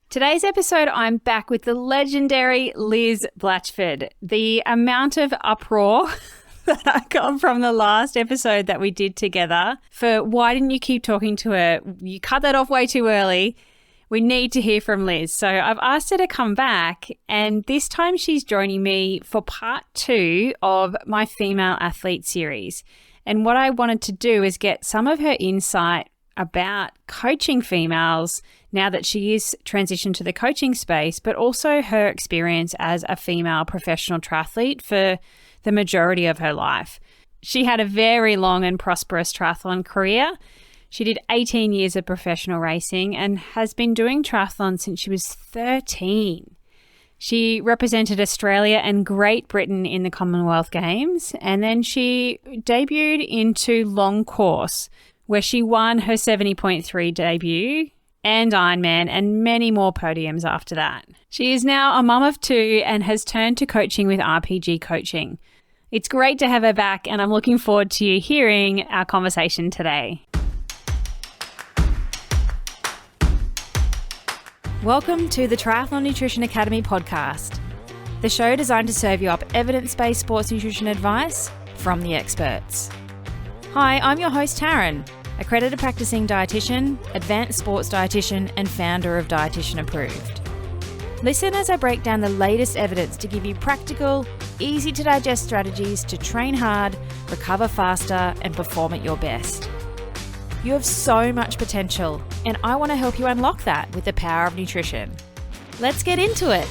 Today's episode, I'm back with the legendary Liz Blatchford. The amount of uproar that I got from the last episode that we did together for why didn't you keep talking to her? You cut that off way too early. We need to hear from Liz. So I've asked her to come back, and this time she's joining me for part 2 of my female athlete series. And what I wanted to do is get some of her insight about coaching females now that she is transitioned to the coaching space, but also her experience as a female professional triathlete for the majority of her life. She had a very long and prosperous triathlon career. She did 18 years of professional racing and has been doing triathlon since she was 13. She represented Australia and Great Britain in the Commonwealth Games, and then she debuted into long course, where she won her 70.3 debut and Ironman and many more podiums after that. She is now a mum of 2 and has turned to coaching with RPG Coaching. It's great to have her back, and I'm looking forward to you hearing our conversation today. Welcome to the Triathlon Nutrition Academy podcast, the show designed to serve you up evidence-based sports nutrition advice from the experts. Hi, I'm your host, Taryn, accredited practicing dietitian, advanced sports dietitian, and founder of Dietitian Approved. Listen as I break down the latest evidence to give you practical, easy to digest strategies to train hard, recover faster, and perform at your best. You have so much potential, and I want to help you unlock that with the power of nutrition. Let's get into it.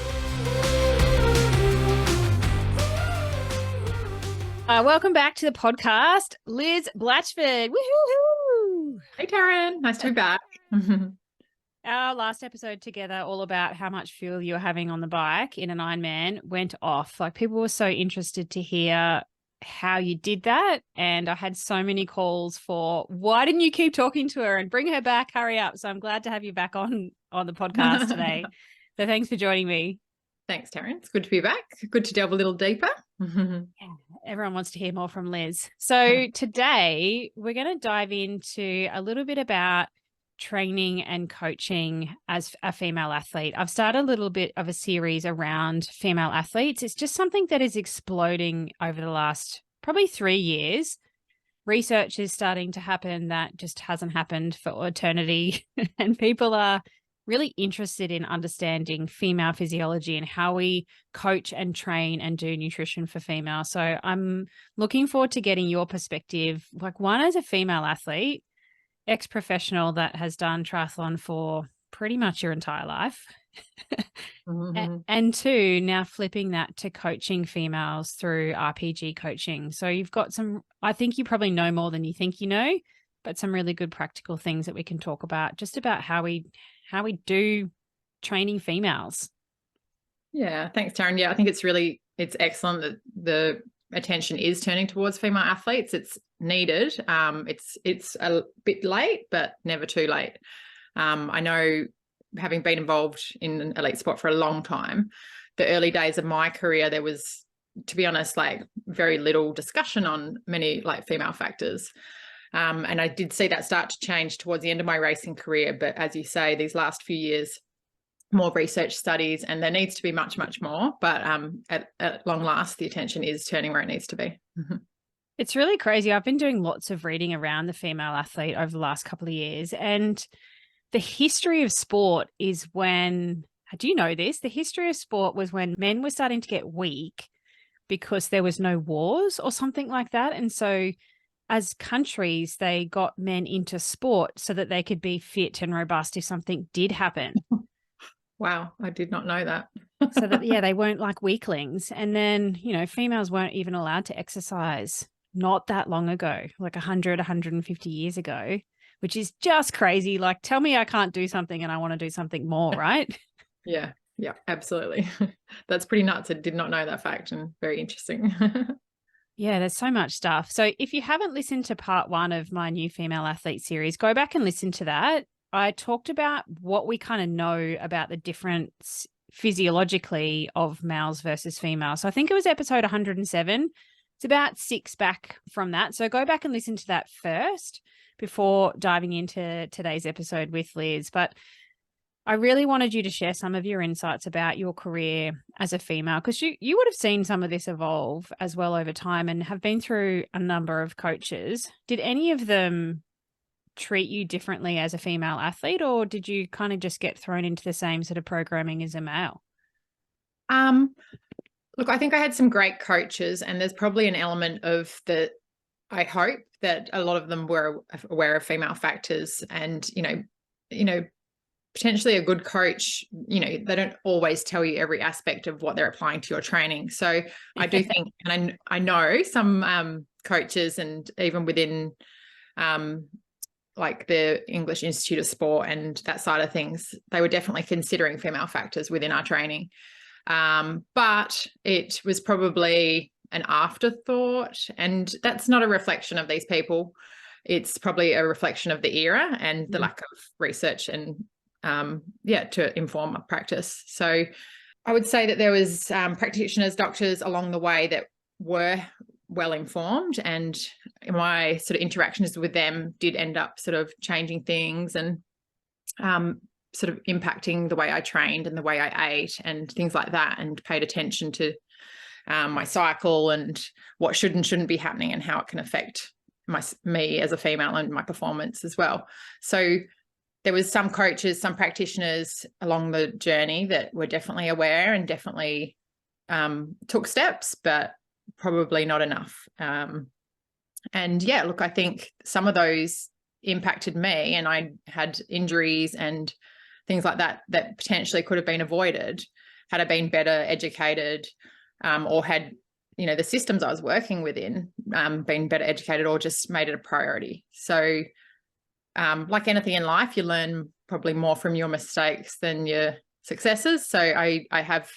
Welcome back to the podcast, Liz Blatchford. Woohoo! Hey, Taryn. Nice to be back. Our last episode together, all about how much fuel you were having on the bike in an Ironman, went off. Like, people were so interested to hear how you did that. And I had so many calls for why didn't you keep talking to her and bring her back, hurry up. So I'm glad to have you back on the podcast today. So thanks for joining me. Thanks, Taryn. It's good to be back. Good to delve a little deeper. Everyone wants to hear more from Liz. So today we're going to dive into a little bit about training and coaching as a female athlete. I've started a little bit of a series around female athletes. It's just something that is exploding over the last probably 3 years. Research is starting to happen that just hasn't happened for eternity, and people are really interested in understanding female physiology and how we coach and train and do nutrition for females. So I'm looking forward to getting your perspective, like, one, as a female athlete, ex-professional that has done triathlon for pretty much your entire life. And 2, now flipping that to coaching females through RPG coaching. So you've got some, I think you probably know more than you think you know, but some really good practical things that we can talk about, just about how we do training females. Yeah, thanks, Taryn. Yeah, I think it's excellent that the attention is turning towards female athletes. It's needed. It's a bit late, but never too late. I know, having been involved in elite sport for a long time, the early days of my career, there was, to be honest, like, very little discussion on many, like, female factors. And I did see that start to change towards the end of my racing career. But as you say, these last few years, more research studies, and there needs to be much, much more. But at long last, the attention is turning where it needs to be. It's really crazy. I've been doing lots of reading around the female athlete over the last couple of years. And the history of sport is when, do you know this? The history of sport was when men were starting to get weak because there was no wars or something like that. And so as countries, they got men into sport so that they could be fit and robust if something did happen. Wow, I did not know that. So that, yeah, they weren't like weaklings. And then, females weren't even allowed to exercise not that long ago, like 100, 150 years ago, which is just crazy. Like, tell me I can't do something and I want to do something more, right? Yeah, absolutely. That's pretty nuts. I did not know that fact, and very interesting. Yeah, there's so much stuff. So if you haven't listened to part 1 of my new female athlete series, go back and listen to that. I talked about what we kind of know about the difference physiologically of males versus females. So I think it was episode 107. It's about 6 back from that. So go back and listen to that first before diving into today's episode with Liz. But I really wanted you to share some of your insights about your career as a female, because you would have seen some of this evolve as well over time and have been through a number of coaches. Did any of them treat you differently as a female athlete, or did you kind of just get thrown into the same sort of programming as a male? Look, I think I had some great coaches, and there's probably an element of that. I hope that a lot of them were aware of female factors, and potentially a good coach, they don't always tell you every aspect of what they're applying to your training. So I do think, and I know some coaches, and even within like the English Institute of Sport and that side of things, they were definitely considering female factors within our training. But it was probably an afterthought, and that's not a reflection of these people. It's probably a reflection of the era and the lack of research and to inform a practice. So I would say that there was practitioners, doctors along the way that were well informed, and my sort of interactions with them did end up sort of changing things and sort of impacting the way I trained and the way I ate and things like that, and paid attention to my cycle and what should and shouldn't be happening and how it can affect me as a female and my performance as well. So there was some coaches, some practitioners along the journey that were definitely aware and definitely took steps, but probably not enough. And yeah, look, I think some of those impacted me, and I had injuries and things like that that potentially could have been avoided had I been better educated, or had, the systems I was working within been better educated, or just made it a priority. So like anything in life, you learn probably more from your mistakes than your successes. So I have,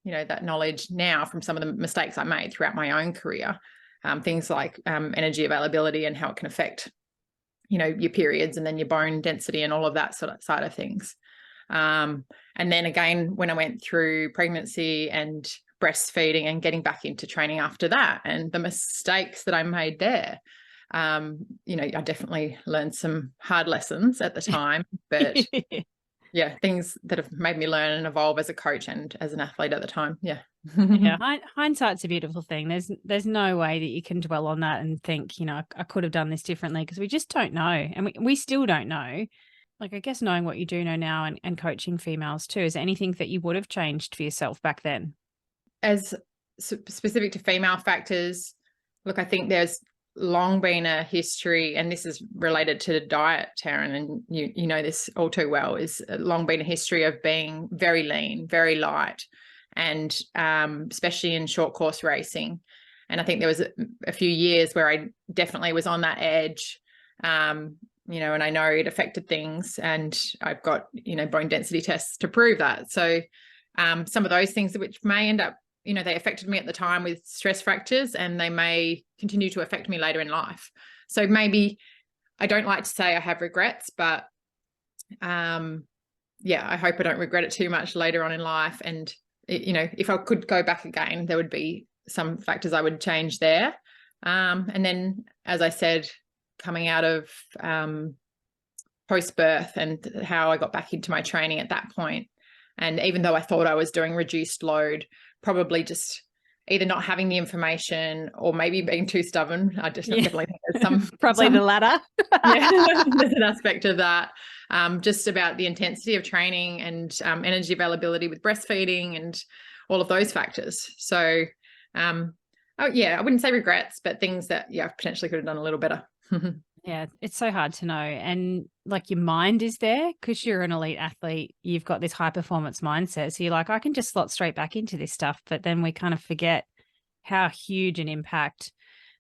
that knowledge now from some of the mistakes I made throughout my own career, things like energy availability and how it can affect, your periods and then your bone density and all of that sort of side of things. And then again, when I went through pregnancy and breastfeeding and getting back into training after that, and the mistakes that I made there, I definitely learned some hard lessons at the time, but yeah, things that have made me learn and evolve as a coach and as an athlete at the time. Yeah. Yeah. Hindsight's a beautiful thing. There's no way that you can dwell on that and think, I could have done this differently, because we just don't know. And we still don't know. Like, I guess knowing what you do know now and coaching females too, is there anything that you would have changed for yourself back then? As specific to female factors, look, I think there's long been a history, and this is related to the diet, Taryn, and you know this all too well, is long been a history of being very lean, very light, and especially in short course racing. And I think there was a few years where I definitely was on that edge, and I know it affected things, and I've got, bone density tests to prove that. So some of those things which may end up, they affected me at the time with stress fractures, and they may continue to affect me later in life. So maybe, I don't like to say I have regrets, but I hope I don't regret it too much later on in life. And, if I could go back again, there would be some factors I would change there. And then, as I said, coming out of post-birth and how I got back into my training at that point. And even though I thought I was doing reduced load, probably just either not having the information or maybe being too stubborn. I definitely think there's some probably the latter. There's an aspect of that, just about the intensity of training and energy availability with breastfeeding and all of those factors. So I wouldn't say regrets, but things that potentially could have done a little better. Yeah, it's so hard to know. And like, your mind is there because you're an elite athlete. You've got this high performance mindset. So you're like, I can just slot straight back into this stuff. But then we kind of forget how huge an impact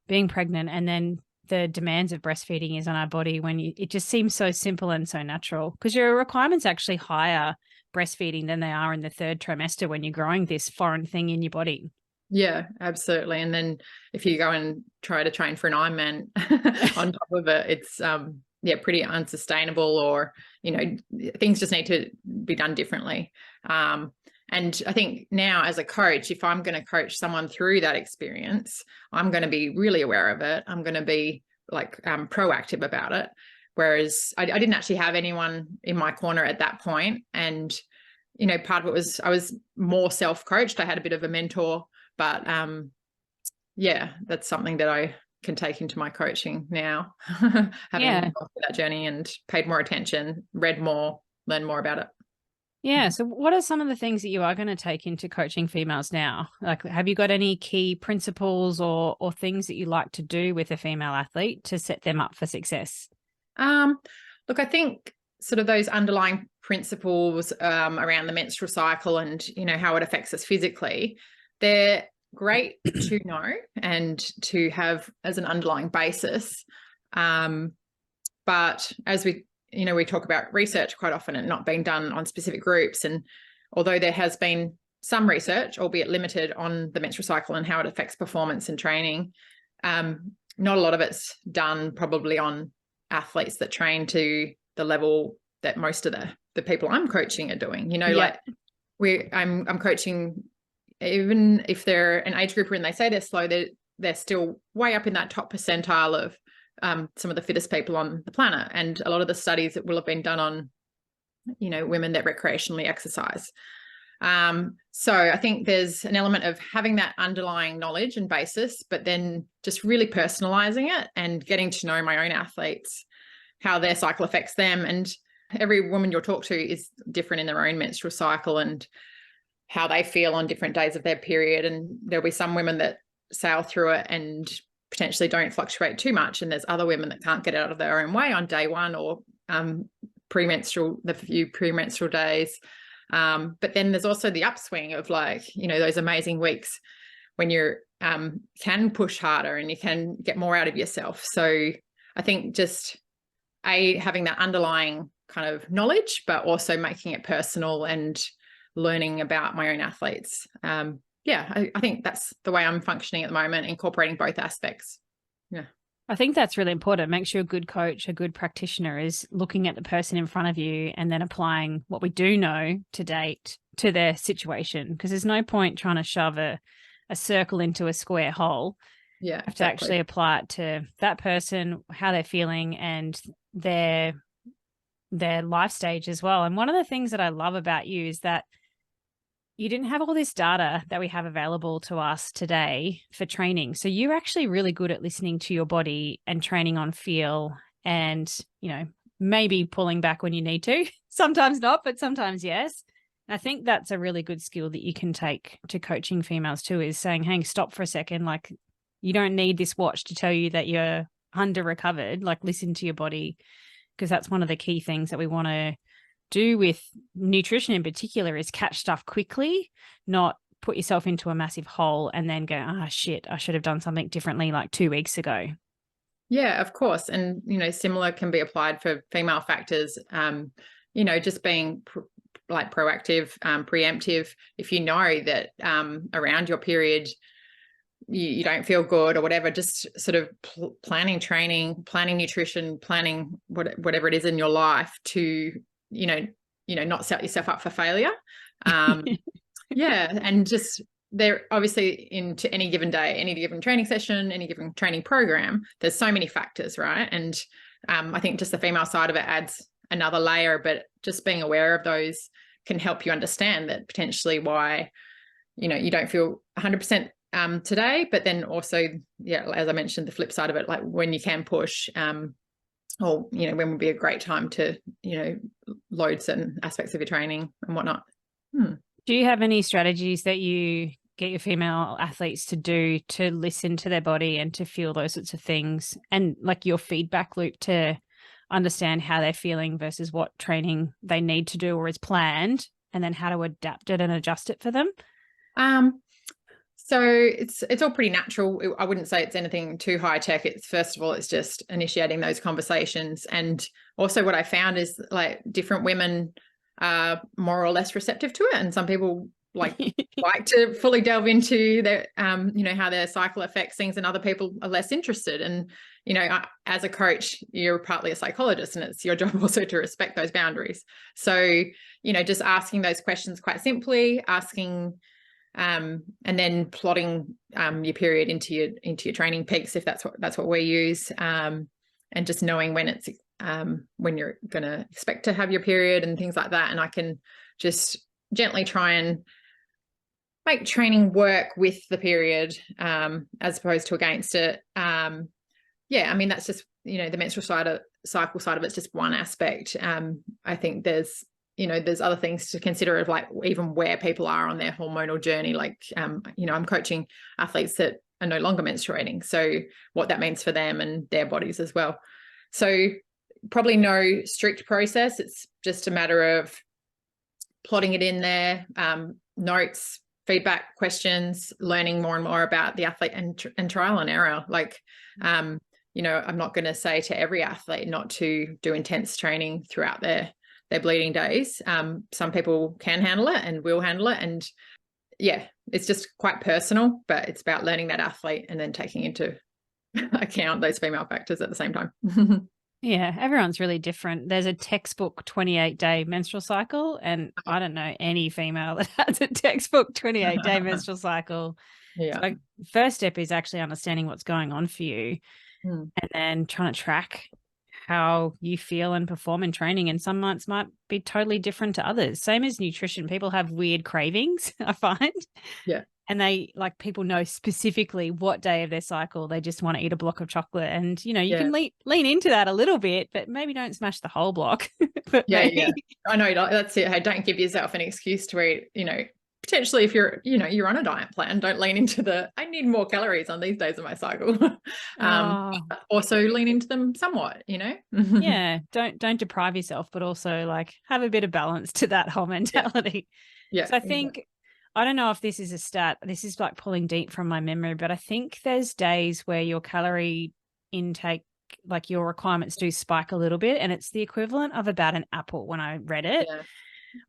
being pregnant and then the demands of breastfeeding is on our body when it just seems so simple and so natural, because your requirements actually higher breastfeeding than they are in the third trimester when you're growing this foreign thing in your body. Yeah, absolutely. And then if you go and try to train for an Ironman on top of it, it's pretty unsustainable, or things just need to be done differently. And I think now as a coach, if I'm going to coach someone through that experience, I'm going to be really aware of it. I'm going to be proactive about it. Whereas I didn't actually have anyone in my corner at that point. And, you know, part of it was I was more self-coached. I had a bit of a mentor, but yeah, that's something that I can take into my coaching now, having gone through that journey and paid more attention, read more, learned more about it. Yeah. So what are some of the things that you are going to take into coaching females now? Like, have you got any key principles or things that you like to do with a female athlete to set them up for success? Look, I think sort of those underlying principles around the menstrual cycle and, you know, how it affects us physically, they're great to know and to have as an underlying basis. But as we talk about research quite often and not being done on specific groups. And although there has been some research, albeit limited, on the menstrual cycle and how it affects performance and training, not a lot of it's done probably on athletes that train to the level that most of the people I'm coaching are doing. You know, like I'm coaching, even if they're an age grouper and they say they're slow, they're still way up in that top percentile of some of the fittest people on the planet. And a lot of the studies that will have been done on, you know, women that recreationally exercise. So I think there's an element of having that underlying knowledge and basis, but then just really personalizing it and getting to know my own athletes, how their cycle affects them. And every woman you'll talk to is different in their own menstrual cycle and how they feel on different days of their period. And there'll be some women that sail through it and potentially don't fluctuate too much. And there's other women that can't get out of their own way on day one or the few premenstrual days. But then there's also the upswing of, like, you know, those amazing weeks when you can push harder and you can get more out of yourself. So I think just having that underlying kind of knowledge, but also making it personal and learning about my own athletes. I think that's the way I'm functioning at the moment, incorporating both aspects. Yeah. I think that's really important. Makes you a good coach, a good practitioner, is looking at the person in front of you and then applying what we do know to date to their situation. Because there's no point trying to shove a circle into a square hole. Yeah. You have to actually apply it to that person, how they're feeling, and their life stage as well. And one of the things that I love about you is that you didn't have all this data that we have available to us today for training. So you're actually really good at listening to your body and training on feel and, you know, maybe pulling back when you need to. Sometimes not, but sometimes yes. And I think that's a really good skill that you can take to coaching females too, is saying, hey, stop for a second. Like, you don't need this watch to tell you that you're under recovered. Like, listen to your body, because that's one of the key things that we want to do with nutrition in particular, is catch stuff quickly, not put yourself into a massive hole and then go, shit, I should have done something differently like 2 weeks ago. Yeah, of course. And, you know, similar can be applied for female factors, you know, just being proactive, preemptive. If you know that around your period, you don't feel good or whatever, just sort of planning training, planning nutrition, planning whatever it is in your life to, you know, not set yourself up for failure. Yeah. And just there, obviously, into any given day, any given training session, any given training program, there's so many factors, right? And I think just the female side of it adds another layer, but just being aware of those can help you understand that potentially why, you know, you don't feel 100% today, but then also, yeah, as I mentioned, the flip side of it, like when you can push, or, you know, when would be a great time to, you know, load certain aspects of your training and whatnot. Do you have any strategies that you get your female athletes to do to listen to their body and to feel those sorts of things, and like your feedback loop to understand how they're feeling versus what training they need to do or is planned, and then how to adapt it and adjust it for them? So it's all pretty natural. I wouldn't say it's anything too high tech. It's, first of all, it's just initiating those conversations. And also what I found is, like, different women are more or less receptive to it. And some people like to fully delve into their, you know, how their cycle affects things, and other people are less interested. And, you know, as a coach, you're partly a psychologist, and it's your job also to respect those boundaries. So, you know, just asking those questions quite simply, asking, and then plotting your period into your training peaks, if that's what we use, and just knowing when it's when you're going to expect to have your period and things like that. And I can just gently try and make training work with the period as opposed to against it. I mean, that's just, the menstrual cycle side of it's just one aspect. I think there's other things to consider of like even where people are on their hormonal journey. Like, I'm coaching athletes that are no longer menstruating. So what that means for them and their bodies as well. So probably no strict process. It's just a matter of plotting it in there, notes, feedback, questions, learning more and more about the athlete and trial and error. Like, I'm not going to say to every athlete not to do intense training throughout their bleeding days. Some people can handle it and will handle it. And yeah, it's just quite personal, but it's about learning that athlete and then taking into account those female factors at the same time. Yeah, everyone's really different. There's a textbook 28-day menstrual cycle, and I don't know any female that has a textbook 28-day menstrual cycle. Yeah. So first step is actually understanding what's going on for you, and then trying to track how you feel and perform in training. And some months might be totally different to others. Same as nutrition. People have weird cravings, I find. Yeah. And people know specifically what day of their cycle they just want to eat a block of chocolate. And, you can lean into that a little bit, but maybe don't smash the whole block. But yeah. I know, that's it. Hey, don't give yourself an excuse to eat, potentially if you're on a diet plan, don't lean into I need more calories on these days of my cycle. Also lean into them somewhat, Yeah. Don't deprive yourself, but also like have a bit of balance to that whole mentality. Yeah. So I think, I don't know if this is a stat, this is like pulling deep from my memory, but I think there's days where your calorie intake, like your requirements do spike a little bit, and it's the equivalent of about an apple when I read it. Yeah.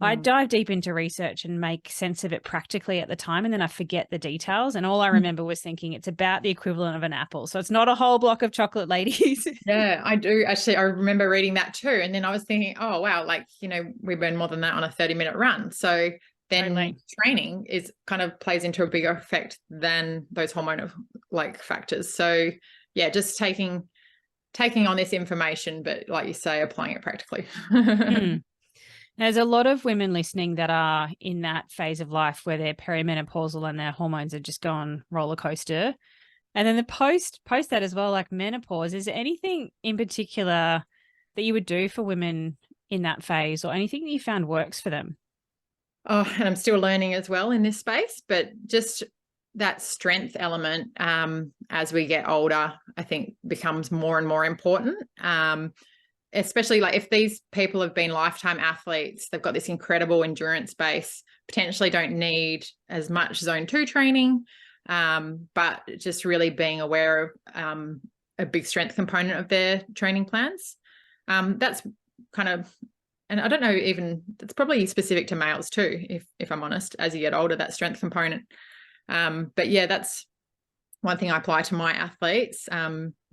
I dive deep into research and make sense of it practically at the time, and then I forget the details. And all I remember was thinking it's about the equivalent of an apple. So it's not a whole block of chocolate, ladies. Yeah, I do. Actually, I remember reading that too. And then I was thinking, oh, wow, like, we burn more than that on a 30-minute run. So then training kind of plays into a bigger effect than those hormonal factors. So yeah, just taking on this information, but like you say, applying it practically. There's a lot of women listening that are in that phase of life where they're perimenopausal and their hormones are just gone roller coaster. And then the post that as well, like menopause, is there anything in particular that you would do for women in that phase, or anything that you found works for them? Oh, and I'm still learning as well in this space, but just that strength element as we get older, I think becomes more and more important. Especially like if these people have been lifetime athletes, they've got this incredible endurance base, potentially don't need as much zone 2 training, but just really being aware of a big strength component of their training plans. That's kind of, and I don't know, even it's probably specific to males too, if I'm honest, as you get older, that strength component. But yeah, that's one thing I apply to my athletes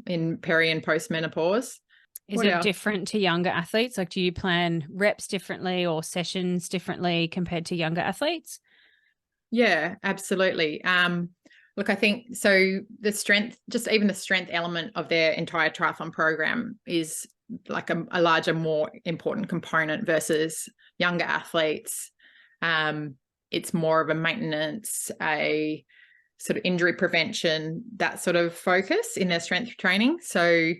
in peri and post menopause. Is it different to younger athletes? Like, do you plan reps differently or sessions differently compared to younger athletes? Yeah, absolutely. Look, I think so the strength, just even the strength element of their entire triathlon program is like a larger, more important component versus younger athletes. It's more of a maintenance, a sort of injury prevention, that sort of focus in their strength training. So,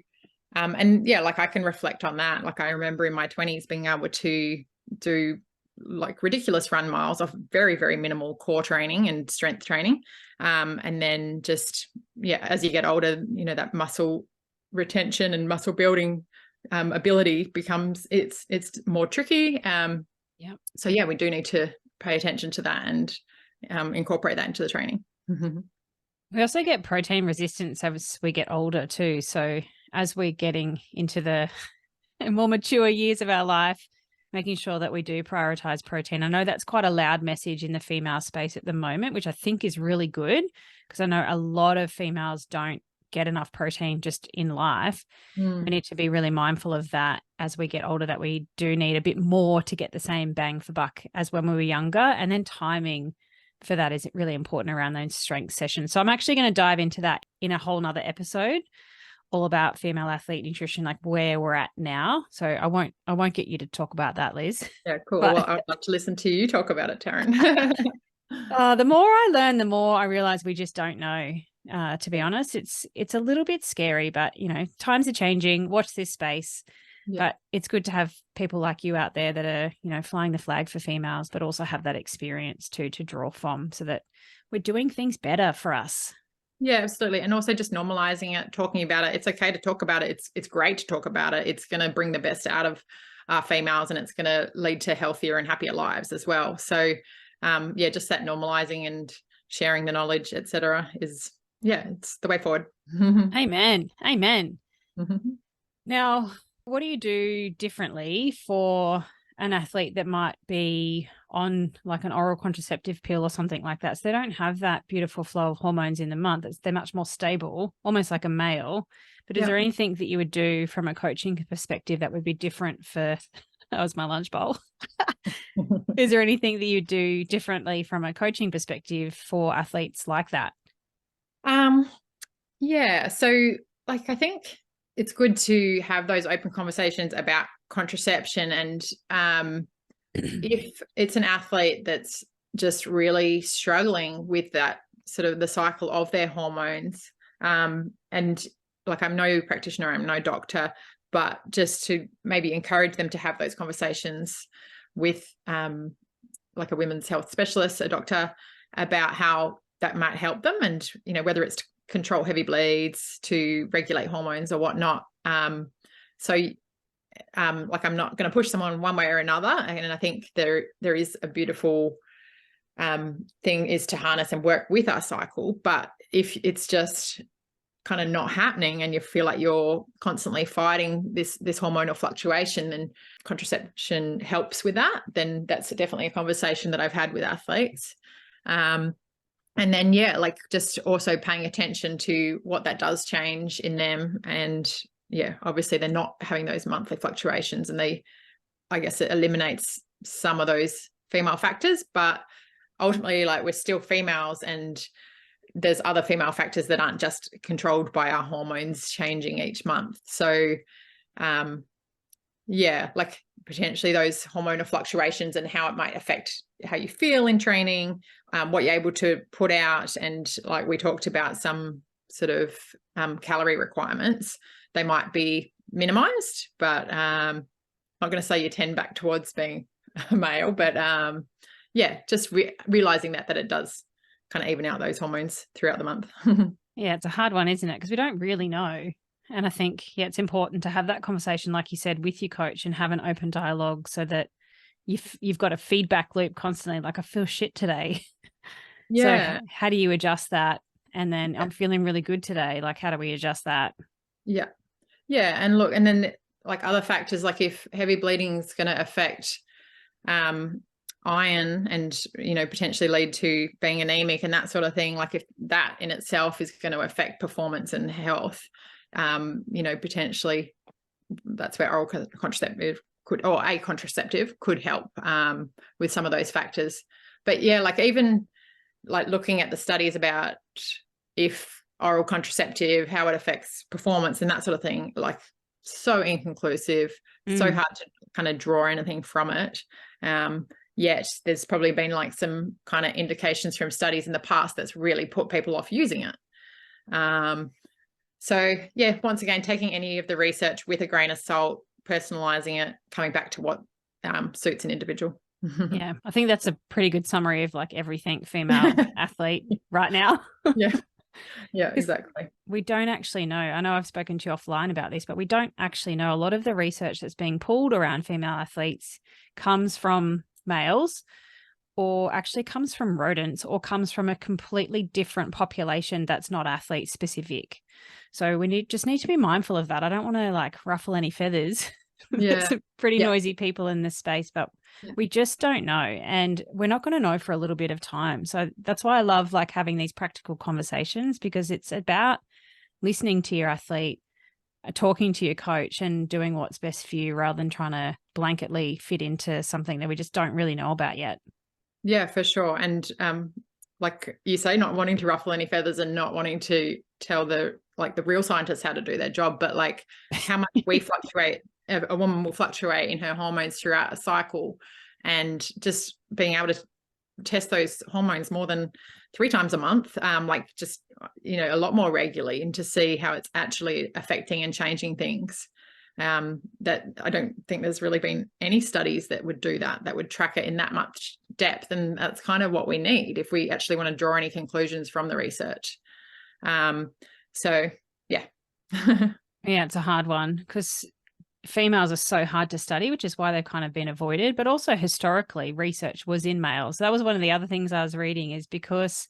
and yeah, like I can reflect on that. Like I remember in my 20s being able to do like ridiculous run miles off very, very minimal core training and strength training. And then just, yeah, as you get older, that muscle retention and muscle building ability becomes, it's more tricky. So yeah, we do need to pay attention to that and incorporate that into the training. We also get protein resistance as we get older too. So as we're getting into the more mature years of our life, making sure that we do prioritize protein. I know that's quite a loud message in the female space at the moment, which I think is really good, because I know a lot of females don't get enough protein just in life. We need to be really mindful of that as we get older, that we do need a bit more to get the same bang for buck as when we were younger. And then timing for that is really important around those strength sessions. So I'm actually going to dive into that in a whole nother episode all about female athlete nutrition, like where we're at now. So I won't get you to talk about that, Liz. Yeah, cool. But Well, I'd love to listen to you talk about it, Taryn. the more I learn, the more I realize we just don't know. To be honest, it's a little bit scary, but times are changing. Watch this space. Yeah. But it's good to have people like you out there that are, flying the flag for females, but also have that experience too to draw from, so that we're doing things better for us. Yeah, absolutely. And also just normalizing it, talking about it. It's okay to talk about it. It's great to talk about it. It's going to bring the best out of females, and it's going to lead to healthier and happier lives as well. So just that normalizing and sharing the knowledge, etc., is, it's the way forward. Amen. Mm-hmm. Now, what do you do differently for an athlete that might be on like an oral contraceptive pill or something like that? So they don't have that beautiful flow of hormones in the month. They're much more stable, almost like a male. But is there anything that you would do from a coaching perspective that would be different for, that was my lunch bowl. Is there anything that you do differently from a coaching perspective for athletes like that? So I think it's good to have those open conversations about contraception. And if it's an athlete that's just really struggling with that sort of the cycle of their hormones, and I'm no practitioner, I'm no doctor, but just to maybe encourage them to have those conversations with a women's health specialist, a doctor, about how that might help them, and whether it's to control heavy bleeds, to regulate hormones or whatnot. I'm not going to push someone one way or another, and I think there is a beautiful thing is to harness and work with our cycle. But if it's just kind of not happening and you feel like you're constantly fighting this hormonal fluctuation, and contraception helps with that, then that's definitely a conversation that I've had with athletes. And then, just also paying attention to what that does change in them. And obviously they're not having those monthly fluctuations, and I guess it eliminates some of those female factors, but ultimately we're still females, and there's other female factors that aren't just controlled by our hormones changing each month. So potentially those hormonal fluctuations and how it might affect how you feel in training, what you're able to put out. And we talked about some sort of calorie requirements, they might be minimized, but I'm not going to say you tend back towards being a male, but just realizing that it does kind of even out those hormones throughout the month. Yeah, it's a hard one, isn't it? Because we don't really know. And I think, it's important to have that conversation, like you said, with your coach, and have an open dialogue, so that you've got a feedback loop constantly. Like, I feel shit today. Yeah. So how do you adjust that? And then I'm feeling really good today. Like, how do we adjust that? Yeah. Yeah. And look, and then other factors, if heavy bleeding is going to affect iron and, potentially lead to being anemic and that sort of thing. If that in itself is going to affect performance and health, potentially that's where oral contraceptive a contraceptive could help with some of those factors. But even looking at the studies about if oral contraceptive, how it affects performance and that sort of thing, so inconclusive, so hard to kind of draw anything from it. Yet there's probably been some kind of indications from studies in the past that's really put people off using it. Once again, taking any of the research with a grain of salt, personalizing it, coming back to what suits an individual. Yeah, I think that's a pretty good summary of everything female athlete right now. Yeah, exactly. We don't actually know. I know I've spoken to you offline about this, but we don't actually know. A lot of the research that's being pulled around female athletes comes from males, or actually comes from rodents, or comes from a completely different population that's not athlete specific. So we just need to be mindful of that. I don't want to ruffle any feathers. Yeah. Some pretty noisy people in this space, but we just don't know. And we're not going to know for a little bit of time. So that's why I love having these practical conversations, because it's about listening to your athlete, talking to your coach, and doing what's best for you, rather than trying to blanketly fit into something that we just don't really know about yet. Yeah, for sure. And like you say, not wanting to ruffle any feathers and not wanting to tell the real scientists how to do their job, but like how much we fluctuate, a woman will fluctuate in her hormones throughout a cycle, and just being able to test those hormones more than 3 times a month, like just, a lot more regularly, and to see how it's actually affecting and changing things. That I don't think there's really been any studies that would do that would track it in that much depth. And that's kind of what we need if we actually want to draw any conclusions from the research. So yeah. Yeah, it's a hard one because females are so hard to study, which is why they've kind of been avoided. But also historically, research was in males. That was one of the other things I was reading, is because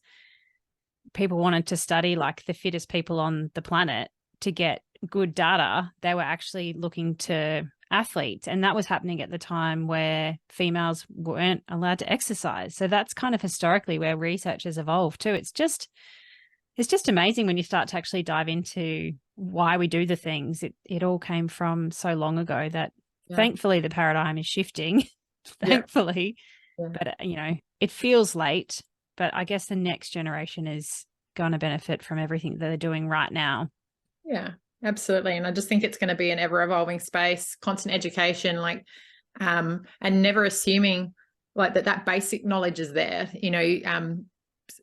people wanted to study like the fittest people on the planet to get good data, they were actually looking to athletes. And that was happening at the time where females weren't allowed to exercise. So that's kind of historically where research has evolved too. It's just amazing when you start to actually dive into why we do the things. It all came from so long ago that thankfully the paradigm is shifting, thankfully. Yeah. But, it feels late, but I guess the next generation is going to benefit from everything that they're doing right now. Yeah, absolutely. And I just think it's going to be an ever evolving space, constant education, and never assuming like that basic knowledge is there,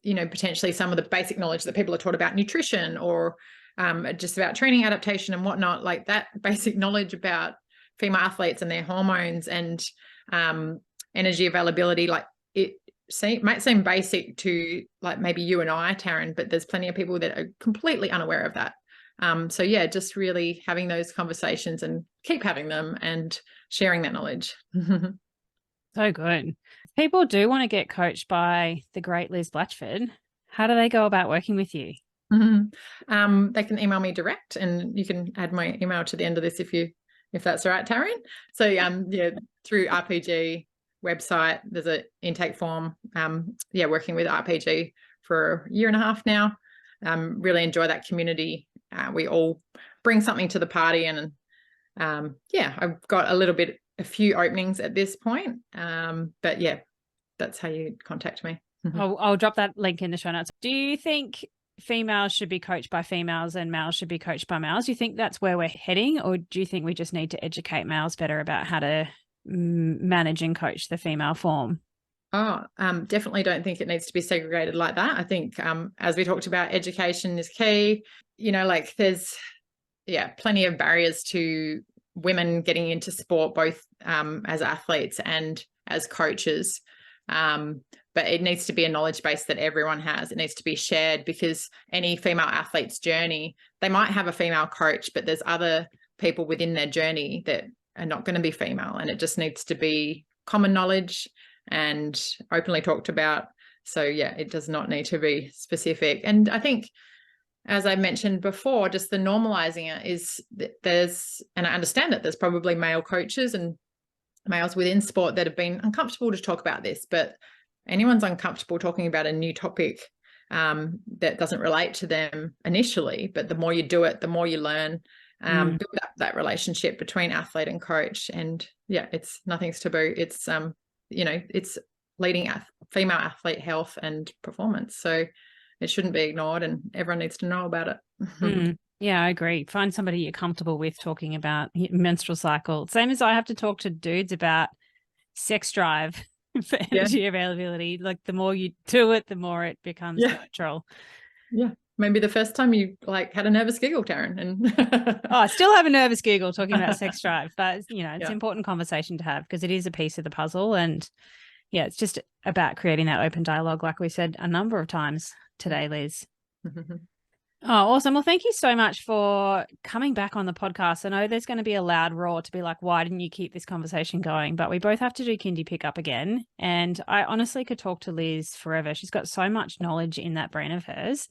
potentially some of the basic knowledge that people are taught about nutrition or just about training adaptation and whatnot, like that basic knowledge about female athletes and their hormones and energy availability, like it might seem basic to like maybe you and I, Taryn, but there's plenty of people that are completely unaware of that. So yeah, just really having those conversations and keep having them and sharing that knowledge. So good. If people do want to get coached by the great Liz Blatchford, how do they go about working with you? Mm-hmm. They can email me direct, and you can add my email to the end of this if that's all right, Taryn. So through RPG website, there's an intake form. Working with RPG for a year and a half now. Really enjoy that community. We all bring something to the party, and I've got a few openings at this point. But yeah, that's how you contact me. I'll drop that link in the show notes. Do you think females should be coached by females and males should be coached by males? Do you think that's where we're heading, or do you think we just need to educate males better about how to manage and coach the female form? Definitely don't think it needs to be segregated like that. I think, as we talked about, education is key. There's, plenty of barriers to women getting into sport, both as athletes and as coaches. But it needs to be a knowledge base that everyone has. It needs to be shared, because any female athlete's journey, they might have a female coach, but there's other people within their journey that are not going to be female. And it just needs to be common knowledge and openly talked about. So yeah, it does not need to be specific. And I think, as I mentioned before, just the normalizing it is that and I understand that there's probably male coaches and males within sport that have been uncomfortable to talk about this, but anyone's uncomfortable talking about a new topic that doesn't relate to them initially. But the more you do it, the more you learn, build up that relationship between athlete and coach. And yeah, it's nothing's taboo. It's it's leading female athlete health and performance. So it shouldn't be ignored, and everyone needs to know about it. Yeah, I agree. Find somebody you're comfortable with talking about menstrual cycle. Same as I have to talk to dudes about sex drive for energy availability. Like the more you do it, the more it becomes natural. Yeah. Maybe the first time you had a nervous giggle, Taryn. And I still have a nervous giggle talking about sex drive, but it's an important conversation to have, because it is a piece of the puzzle. And yeah, it's just about creating that open dialogue, like we said a number of times today, Liz. Oh, awesome. Well, thank you so much for coming back on the podcast. I know there's going to be a loud roar to be like, why didn't you keep this conversation going? But we both have to do kindy pickup again. And I honestly could talk to Liz forever. She's got so much knowledge in that brain of hers.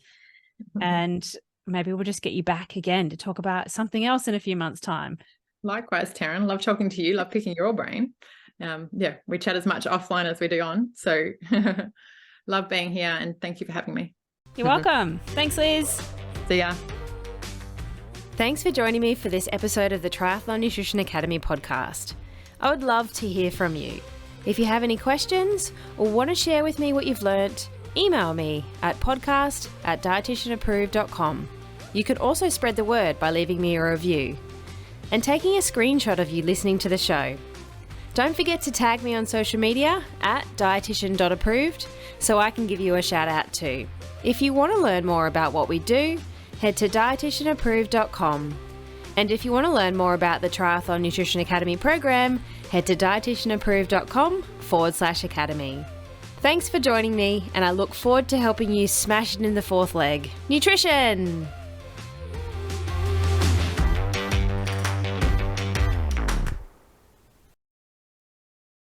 And maybe we'll just get you back again to talk about something else in a few months' time. Likewise, Taryn. Love talking to you. Love picking your brain. We chat as much offline as we do on. So love being here, and thank you for having me. You're welcome. Thanks, Liz. See ya. Thanks for joining me for this episode of the Triathlon Nutrition Academy podcast. I would love to hear from you. If you have any questions or want to share with me what you've learnt, email me at podcast@dietitianapproved.com. You can also spread the word by leaving me a review and taking a screenshot of you listening to the show. Don't forget to tag me on social media at dietitian.approved so I can give you a shout out too. If you want to learn more about what we do, head to dietitianapproved.com. And if you want to learn more about the Triathlon Nutrition Academy program, head to dietitianapproved.com/academy. Thanks for joining me, and I look forward to helping you smash it in the fourth leg. Nutrition!